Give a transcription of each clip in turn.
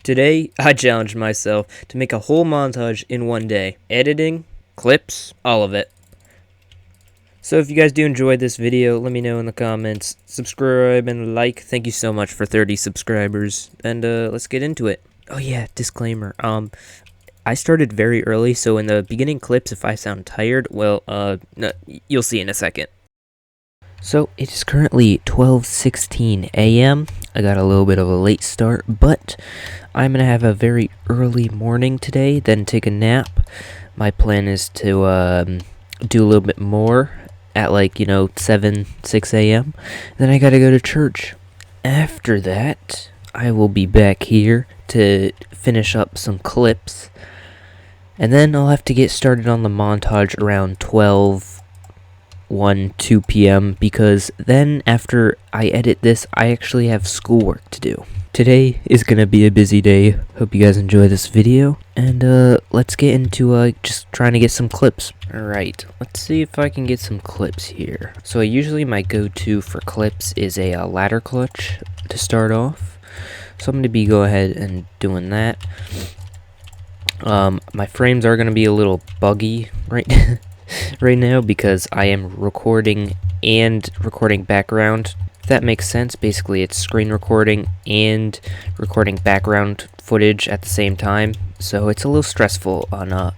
Today, I challenged myself to make a whole montage in one day. Editing, clips, all of it. So if you guys do enjoy this video, let me know in the comments. Subscribe and like. Thank you so much for 30 subscribers. And let's get into it. Oh yeah, disclaimer. I started very early, so in the beginning clips, if I sound tired, well, no, you'll see in a second. So it is currently 12:16 a.m. I got a little bit of a late start, but I'm gonna have a very early morning today, then take a nap. My plan is to do a little bit more at 6 a.m. Then I gotta go to church. After that, I will be back here to finish up some clips, and then I'll have to get started on the montage around 2 p.m. because then after I edit this, I actually have schoolwork to do. Today is gonna be a busy day. Hope you guys enjoy this video, and let's get into just trying to get some clips. Alright, let's see if I can get some clips here. So usually my go-to for clips is a ladder clutch to start off. So I'm gonna go ahead and doing that. My frames are gonna be a little buggy right now because I am recording and recording background. If that makes sense, basically it's screen recording and recording background footage at the same time, so it's a little stressful on a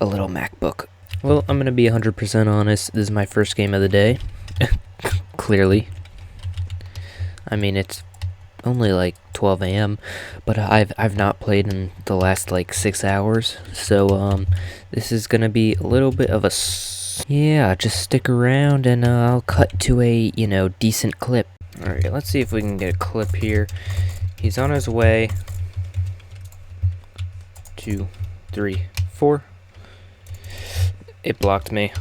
little MacBook. Well, I'm gonna be 100% honest, this is my first game of the day. Clearly. I mean, it's only 12 a.m. but I've not played in the last 6 hours, so this is gonna be a little bit of a yeah, just stick around and I'll cut to a decent clip. Alright, let's see if we can get a clip here. He's on his way. 2, 3, 4. It blocked me.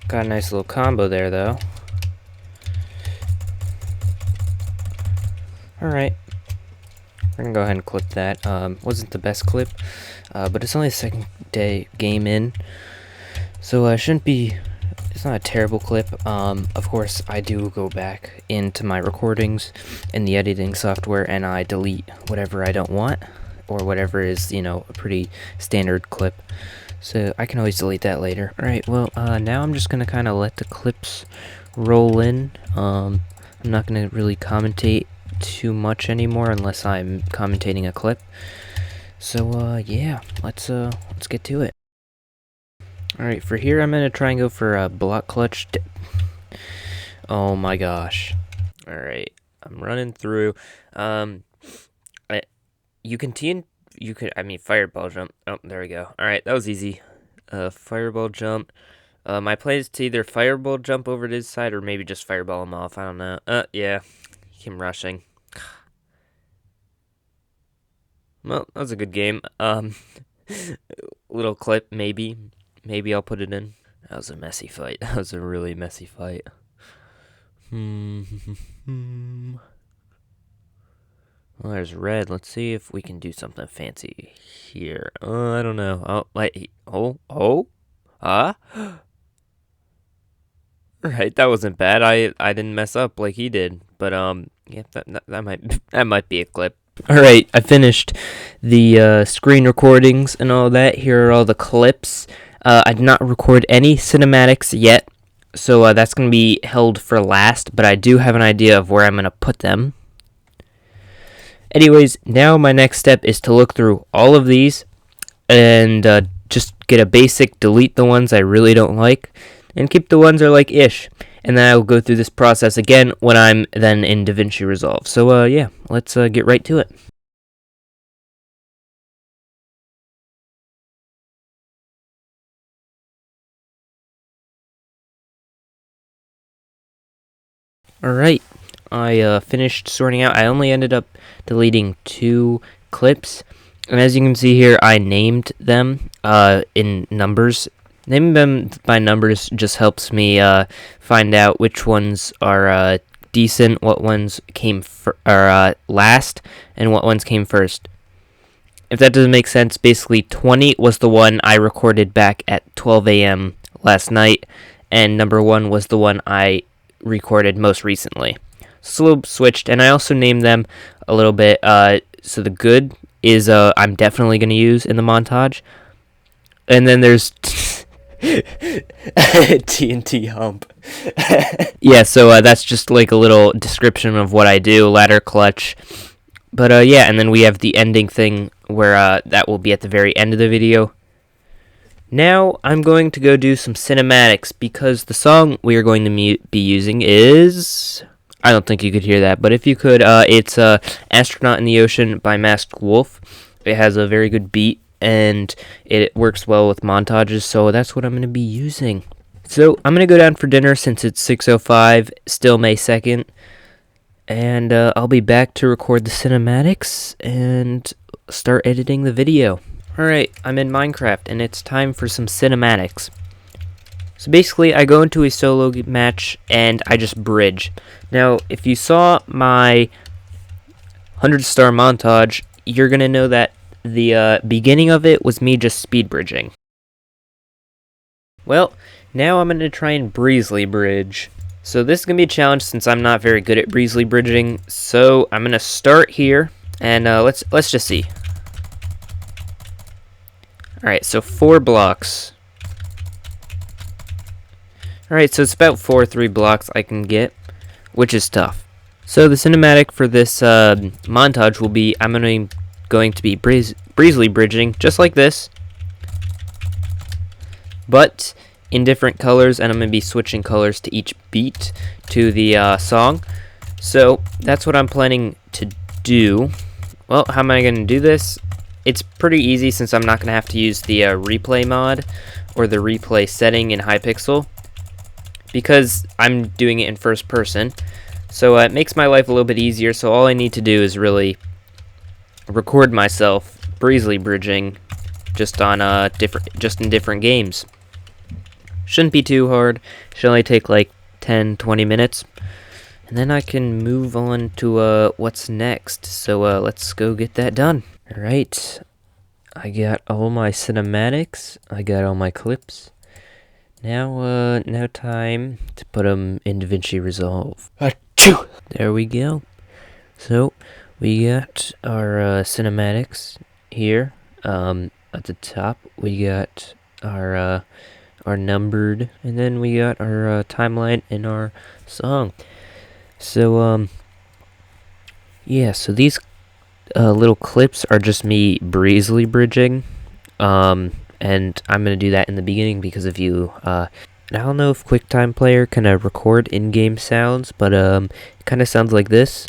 Got a nice little combo there though. Alright, we're gonna go ahead and clip that. Wasn't the best clip, but it's only the second day game in, so it's not a terrible clip. Of course, I do go back into my recordings in the editing software and I delete whatever I don't want, or whatever is, a pretty standard clip. So I can always delete that later. Alright, well, now I'm just gonna kind of let the clips roll in. I'm not gonna really commentate too much anymore unless I'm commentating a clip. So yeah, let's get to it. Alright, for here I'm gonna try and go for a block clutch. Oh my gosh. Alright, I'm running through. Fireball jump. Oh, there we go. Alright, that was easy. Fireball jump. My plan is to either fireball jump over to his side or maybe just fireball him off. I don't know. Yeah. Him rushing. Well, that was a good game. Little clip, maybe I'll put it in. That was a messy fight. That was a really messy fight. Well, there's red. Let's see if we can do something fancy here. I don't know. Right, that wasn't bad. I didn't mess up like he did, but yeah, that might be a clip. Alright, I finished the screen recordings and all that. Here are all the clips. I did not record any cinematics yet, so that's going to be held for last, but I do have an idea of where I'm going to put them. Anyways, now my next step is to look through all of these and just get a basic, delete the ones I really don't like, and keep the ones that are ish. And then I will go through this process again when I'm then in DaVinci Resolve. So yeah, let's get right to it. Alright, I finished sorting out. I only ended up deleting 2 clips. And as you can see here, I named them in numbers. Naming them by numbers just helps me find out which ones are decent, what ones came last, and what ones came first. If that doesn't make sense, basically 20 was the one I recorded back at 12 a.m. last night, and number 1 was the one I recorded most recently. slope switched, and I also named them a little bit. So the good is I'm definitely going to use in the montage, and then there's TNT hump. Yeah, so that's just like a little description of what I do, ladder clutch. But yeah, and then we have the ending thing where that will be at the very end of the video. Now I'm going to go do some cinematics because the song we are going to be using is... I don't think you could hear that, but if you could, it's Astronaut in the Ocean by Masked Wolf. It has a very good beat, and it works well with montages, so that's what I'm going to be using. So I'm going to go down for dinner since it's 6:05, still May 2nd, and I'll be back to record the cinematics and start editing the video. Alright, I'm in Minecraft, and it's time for some cinematics. So basically, I go into a solo match, and I just bridge. Now, if you saw my 100-star montage, you're going to know that the beginning of it was me just speed bridging. Well, now I'm going to try and breezely bridge. So this is going to be a challenge since I'm not very good at breezely bridging. So I'm going to start here, and let's just see. Alright, so 4 blocks. Alright, so it's about 3 blocks I can get, which is tough. So the cinematic for this montage will be, I'm going to be breezely bridging, just like this, but in different colors, and I'm going to be switching colors to each beat to the song. So that's what I'm planning to do. Well, how am I going to do this? It's pretty easy since I'm not going to have to use the replay mod or the replay setting in Hypixel because I'm doing it in first person. So it makes my life a little bit easier, so all I need to do is really record myself breezely bridging just on in different games. Shouldn't be too hard. Should only take like 10-20 minutes. And then I can move on to what's next. So let's go get that done. Alright, I got all my cinematics, I got all my clips. Now time to put them in DaVinci Resolve. Achoo! There we go. So, we got our cinematics here. At the top, we got our numbered, and then we got our timeline and our song. So, yeah, so these little clips are just me breezely bridging, and I'm gonna do that in the beginning because if you I don't know if QuickTime Player can record in-game sounds, but it kind of sounds like this.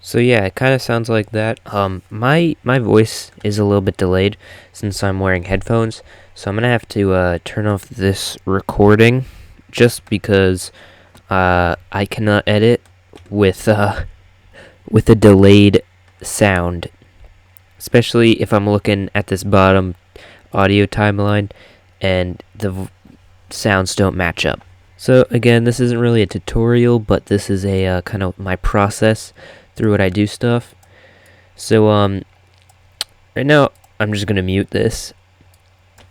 So yeah, it kind of sounds like that. My voice is a little bit delayed since I'm wearing headphones, so I'm gonna have to turn off this recording just because I cannot edit with a delayed sound, especially if I'm looking at this bottom audio timeline and the sounds don't match up. So again, this isn't really a tutorial, but this is a kind of my process through what I do stuff. So right now I'm just gonna mute this,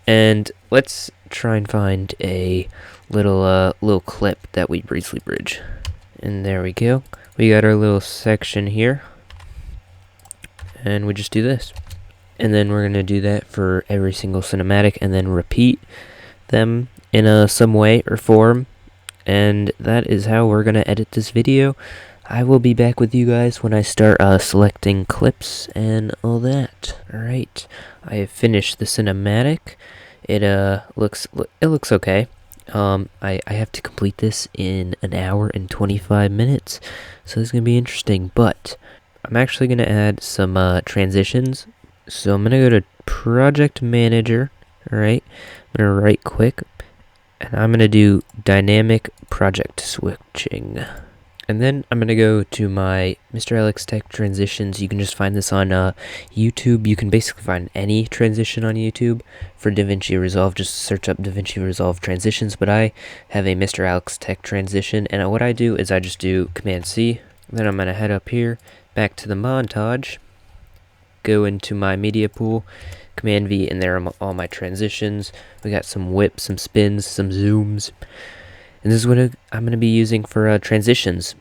and let's try and find a little clip that we breezely bridge. And there we go. We got our little section here. And we just do this. And then we're going to do that for every single cinematic and then repeat them in some way or form. And that is how we're going to edit this video. I will be back with you guys when I start selecting clips and all that. Alright, I have finished the cinematic. It looks okay. I have to complete this in an hour and 25 minutes, so it's going to be interesting, but I'm actually going to add some transitions. So I'm going to go to Project Manager, alright, I'm going to right click, and I'm going to do Dynamic Project Switching. And then I'm going to go to my Mr. Alex Tech Transitions. You can just find this on YouTube. You can basically find any transition on YouTube for DaVinci Resolve. Just search up DaVinci Resolve Transitions. But I have a Mr. Alex Tech Transition. And what I do is I just do Command-C. Then I'm going to head up here, back to the montage, go into my media pool, Command-V, and there are all my transitions. We got some whips, some spins, some zooms. And this is what I'm going to be using for transitions.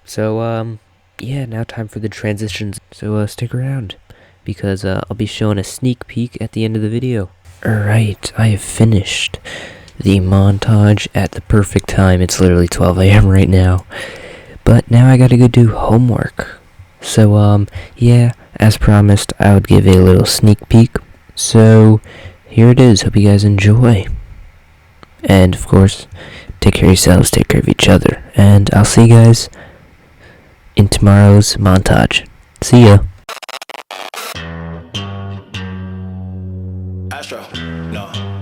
So, yeah, now time for the transitions. So, stick around, because I'll be showing a sneak peek at the end of the video. Alright, I have finished the montage at the perfect time. It's literally 12 a.m. right now. But now I gotta go do homework. So, yeah, as promised, I would give a little sneak peek. So, here it is. Hope you guys enjoy. And, of course, take care of yourselves, take care of each other. And I'll see you guys in tomorrow's montage. See ya. Astro, no.